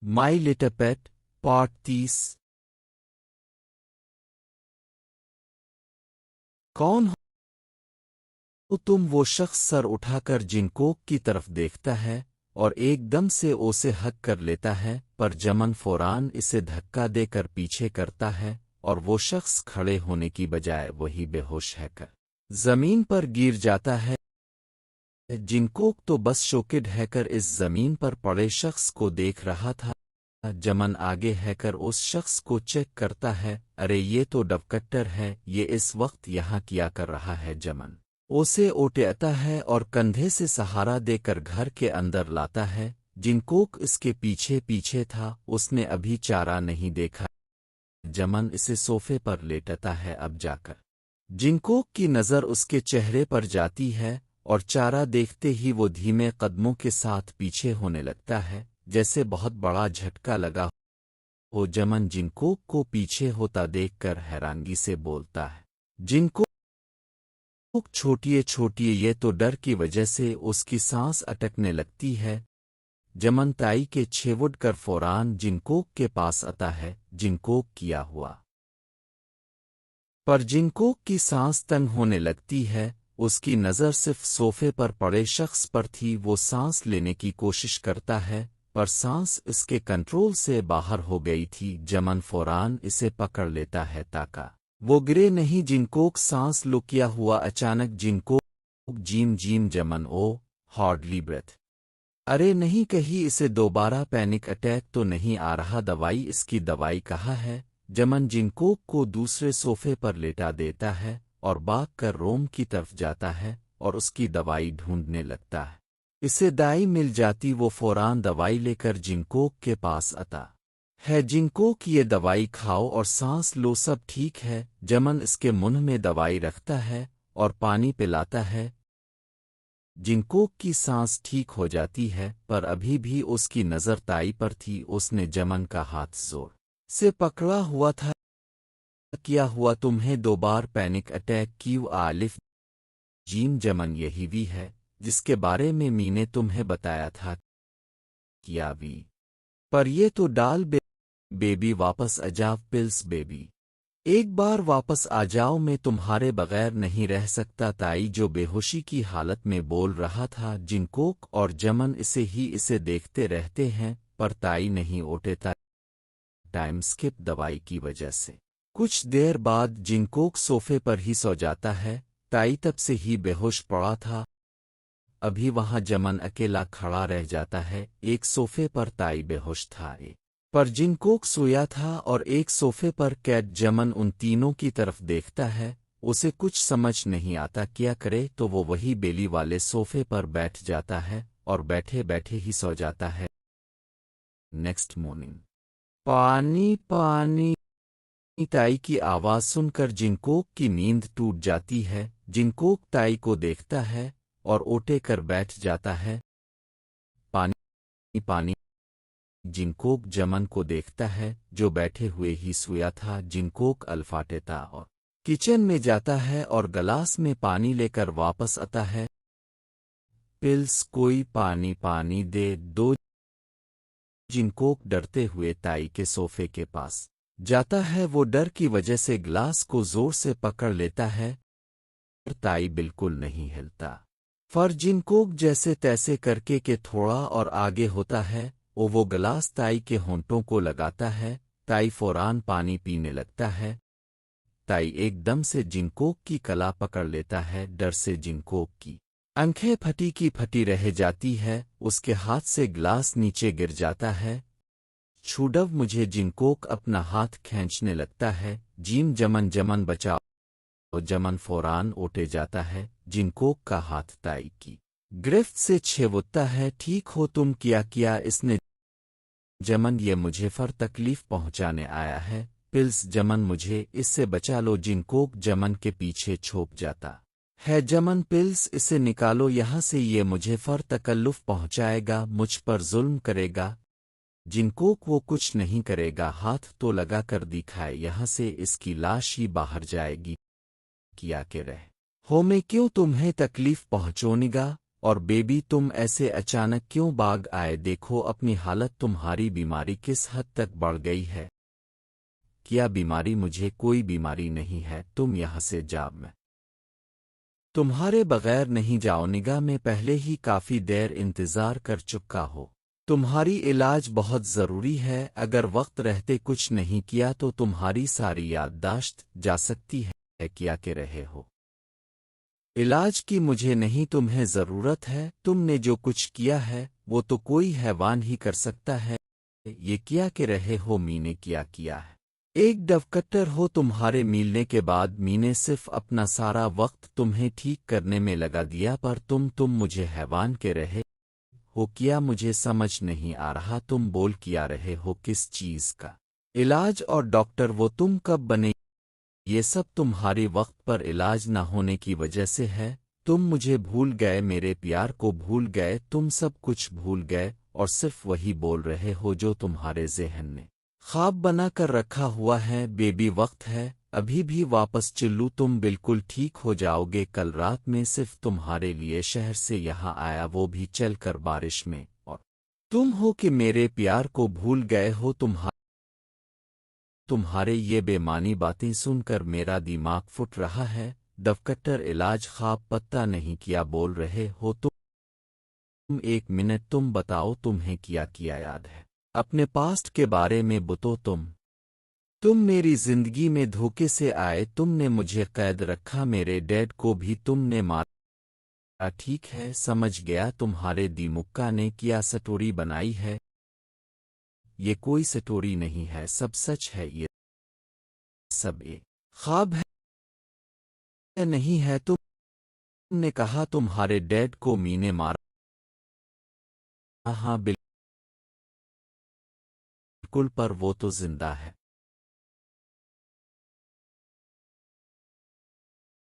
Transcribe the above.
My little pet part 30। कौन हो तुम? वो शख्स सर उठाकर जिनकोक की तरफ देखता है और एकदम से उसे हक कर लेता है, पर जमन फौरान इसे धक्का देकर पीछे करता है और वो शख्स खड़े होने की बजाय वही बेहोश है कर जमीन पर गिर जाता है। जिनकोक तो बस शॉकेड हैकर इस जमीन पर पड़े शख्स को देख रहा था। जमन आगे हैकर उस शख्स को चेक करता है। अरे ये तो डबकट्टर है, ये इस वक्त यहाँ क्या कर रहा है? जमन उसे उठाता है और कंधे से सहारा देकर घर के अंदर लाता है। जिनकोक इसके पीछे पीछे था, उसने अभी चारा नहीं देखा। जमन इसे सोफे पर लेटता है। अब जाकर जिनकोक की नज़र उसके चेहरे पर जाती है और चारा देखते ही वो धीमे कदमों के साथ पीछे होने लगता है, जैसे बहुत बड़ा झटका लगा हो। जमन जिनकोक को पीछे होता देखकर हैरानगी से बोलता है, जिनकोक छोटिए छोटिए। ये तो डर की वजह से उसकी सांस अटकने लगती है। जमन ताई के छेवुड कर फौरान जिनकोक के पास आता है। जिनकोक किया हुआ, पर जिनकोक की सांस तंग होने लगती है। उसकी नज़र सिर्फ सोफे पर पड़े शख्स पर थी। वो सांस लेने की कोशिश करता है, पर सांस इसके कंट्रोल से बाहर हो गई थी। जमन फौरान इसे पकड़ लेता है ताकि वो गिरे नहीं। जिनकोक सांस लो किया हुआ। अचानक जिनकोक जीम जीम। जमन ओ हार्डली ब्रेथ। अरे नहीं, कहीं इसे दोबारा पैनिक अटैक तो नहीं आ रहा? दवाई, इसकी दवाई कहाँ है? जमन जिनकोक को दूसरे सोफे पर लेटा देता है और भाग कर रोम की तरफ जाता है और उसकी दवाई ढूंढने लगता है। इसे दवाई मिल जाती। वो फौरान दवाई लेकर जिनकोक के पास आता है। जिनकोक ये दवाई खाओ और सांस लो, सब ठीक है। जमन इसके मुंह में दवाई रखता है और पानी पिलाता है। जिनकोक की सांस ठीक हो जाती है, पर अभी भी उसकी नज़र ताई पर थी। उसने जमन का हाथ जोर से पकड़ा हुआ था। क्या हुआ तुम्हें? दो बार पैनिक अटैक क्यों? आलिफ जीम। जमन यही भी है जिसके बारे में मैंने तुम्हें बताया था। क्या भी? पर ये तो डाल बेबी वापस आ जाओ। पिल्स बेबी, एक बार वापस आ जाओ, मैं तुम्हारे बगैर नहीं रह सकता। ताई जो बेहोशी की हालत में बोल रहा था। जिनकोक और जमन इसे देखते रहते हैं, पर ताई नहीं उठता। टाइम स्किप दवाई की वजह से कुछ देर बाद जिनकोक सोफे पर ही सो जाता है। ताई तब से ही बेहोश पड़ा था। अभी वहां जमन अकेला खड़ा रह जाता है। एक सोफे पर ताई बेहोश था, पर जिनकोक सोया था और एक सोफे पर कैद। जमन उन तीनों की तरफ देखता है। उसे कुछ समझ नहीं आता क्या करे, तो वो वही बेली वाले सोफे पर बैठ जाता है और बैठे बैठे ही सो जाता है। नेक्स्ट मॉर्निंग पानी पानी ताई की आवाज सुनकर जिनकोक की नींद टूट जाती है। जिनकोक ताई को देखता है और ओटे कर बैठ जाता है। पानी पानी। जिनकोक जमन को देखता है जो बैठे हुए ही सोया था। जिनकोक अल्फाटेता और किचन में जाता है और गिलास में पानी लेकर वापस आता है। पिल्स, कोई पानी दे दो। जिनकोक डरते हुए ताई के सोफे के पास जाता है। वो डर की वजह से गिलास को जोर से पकड़ लेता है, पर ताई बिल्कुल नहीं हिलता। फर जिनकोक जैसे तैसे करके के थोड़ा और आगे होता है। वो गिलास ताई के होंठों को लगाता है। ताई फौरान पानी पीने लगता है। ताई एकदम से जिनकोक की कला पकड़ लेता है। डर से जिनकोक की आंखें फटी की फटी रह जाती है। उसके हाथ से गिलास नीचे गिर जाता है। छूडव मुझे। जिनकोक अपना हाथ खींचने लगता है। जीम जमन, जमन बचाओ। जमन फौरान उठे जाता है। जिनकोक का हाथ ताई की गिरफ्त से छेवता है। ठीक हो तुम? क्या किया इसने? जमन, ये मुझे फर तकलीफ पहुंचाने आया है। पिल्स, जमन मुझे इससे बचा लो। जिनकोक जमन के पीछे छोप जाता है। जमन, पिल्स इसे निकालो यहाँ से, ये मुझे फर तकल्लुफ पहुंचाएगा, मुझ पर जुल्म करेगा। जिनकोक, वो कुछ नहीं करेगा, हाथ तो लगा कर दिखाए, यहाँ से इसकी लाश ही बाहर जाएगी। क्या के रह हो? मैं क्यों तुम्हें तकलीफ पहुंचाऊंगा? اور بیبی تم ایسے اچانک کیوں بھاگ آئے؟ دیکھو اپنی حالت، تمہاری بیماری کس حد تک بڑھ گئی ہے۔ کیا بیماری؟ مجھے کوئی بیماری نہیں ہے، تم یہاں سے جاؤ، میں تمہارے بغیر نہیں جاؤ نگا، میں پہلے ہی کافی دیر انتظار کر چکا ہو۔ تمہاری علاج بہت ضروری ہے، اگر وقت رہتے کچھ نہیں کیا تو تمہاری ساری یادداشت جا سکتی ہے۔ کیا کہ رہے ہو؟ علاج کی مجھے نہیں، تمہیں ضرورت ہے۔ تم نے جو کچھ کیا ہے وہ تو کوئی حیوان ہی کر سکتا ہے۔ یہ کیا کہ رہے ہو؟ می نے کیا کیا ہے؟ ایک ڈاکٹر ہو، تمہارے ملنے کے بعد می نے صرف اپنا سارا وقت تمہیں ٹھیک کرنے میں لگا دیا، پر تم مجھے حیوان کے رہے ہو۔ کیا مجھے سمجھ نہیں آ رہا تم بول کیا رہے ہو؟ کس چیز کا علاج اور ڈاکٹر وہ تم کب بنے؟ یہ سب تمہاری وقت پر علاج نہ ہونے کی وجہ سے ہے۔ تم مجھے بھول گئے، میرے پیار کو بھول گئے، تم سب کچھ بھول گئے اور صرف وہی بول رہے ہو جو تمہارے ذہن میں خواب بنا کر رکھا ہوا ہے۔ بیبی وقت ہے ابھی بھی واپس چلو، تم بالکل ٹھیک ہو جاؤ گے۔ کل رات میں صرف تمہارے لیے شہر سے یہاں آیا، وہ بھی چل کر بارش میں، اور تم ہو کہ میرے پیار کو بھول گئے ہو۔ تمہارے یہ بے معنی باتیں سن کر میرا دماغ پھٹ رہا ہے۔ ڈاکٹر علاج خواب پتہ نہیں کیا بول رہے ہو تم؟ ایک منٹ، تم بتاؤ تمہیں کیا کیا یاد ہے اپنے پاسٹ کے بارے میں؟ بتو تم میری زندگی میں دھوکے سے آئے، تم نے مجھے قید رکھا، میرے ڈیڈ کو بھی تم نے مارا۔ ٹھیک ہے، سمجھ گیا، تمہارے دیمکا نے کیا سٹوری بنائی ہے۔ یہ کوئی سٹوری نہیں ہے، سب سچ ہے، یہ سب ایک خواب ہے نہیں ہے۔ تم نے کہا تمہارے ڈیڈ کو می نے مارا۔ ہاں بالکل، پر وہ تو زندہ ہے۔